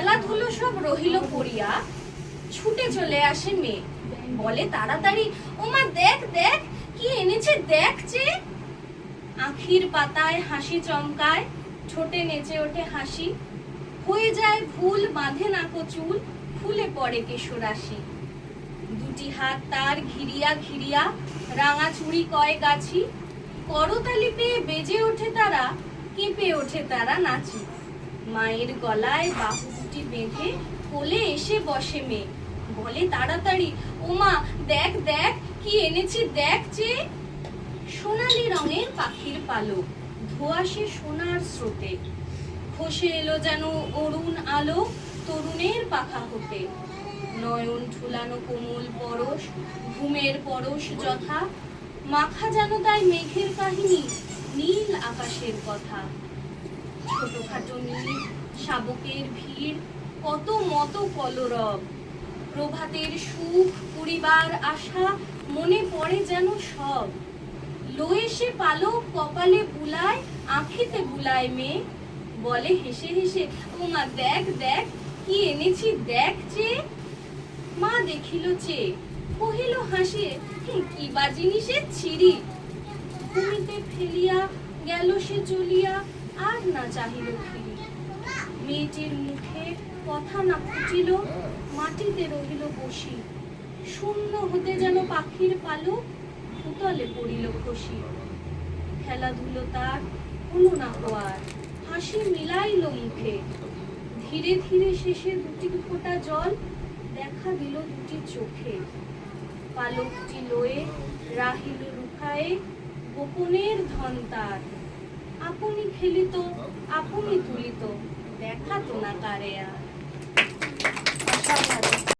খেলাধুলো সব রহিল পড়িয়া, ছুটে চলে আসে মেয়ে, বলে তাড়াতাড়ি, ওমা দেখ দেখ কি এনেছে দেখ যে। আখির পাতায় হাসি চমকায়, ঠোঁটে নেচে ওঠে হাসি, হয়ে যায় ভুল, বাঁধে নাকো চুল, ফুলে পড়ে কেশরাশি। দুটি হাত তার ঘিরিয়া ঘিরিয়া রাঙা চুড়ি কয় গাছি, করতালি পেয়ে বেজে ওঠে তারা, কেঁপে ওঠে তারা নাচি। মায়ের গলায় বাহু দুটি বেঁধে কোলে এসে বসে মেয়ে, বলে তাড়াতাড়ি, ওমা দেখ দেখ কি এনেছি দেখ যে। সোনালি রঙের পাখির পালক, ধোঁয়াশে সোনার স্রোতে, খসে এলো যেন অরুণ আলো তরুণের পাখা হতে। নয়ন ঠুলানো কোমল পরশ, ঘুমের পরশ যথা, মাখা যেন তাই মেঘের কাহিনী, নীল আকাশের কথা। ছোটখাটো নীল শাবকের ভিড়, কত মতো কলরব, প্রভাতের সুখ পরিবার আশা, মনে পড়ে যেন সব। লয়ে সে পালক কপালে বুলায়, আঁখিতে বুলায় মেয়ে, বলে হেসে হেসে, ওমা দেখ দেখ কি এনেছি দেখ যে। মা দেখিল চেয়ে, কহিল হাসিয়ে, কি বা জিনিসের ছিরি। ভূমিতে ফেলিয়া গেল সে চলিয়া, আর না চাহিল ফিরি। মেয়েটির মুখে কথা না ফুটিল, মাটিতে রহিল বসি। শূন্য হতে যেন পাখির পালক, ভূতলে পড়িল খসি। খেলাধুলো তার হলো না হওয়ার, হাসি মিলাইল মুখে। ধীরে ধীরে শেষে দুটি ফোঁটা জল দেখা দিল দুটি চোখে। পালকটি লয়ে রাহিল রুখায়ে, গোপনের ধন তার। আপনি খেলিত আপনি তুলিত, দেখাতো না কারে আর।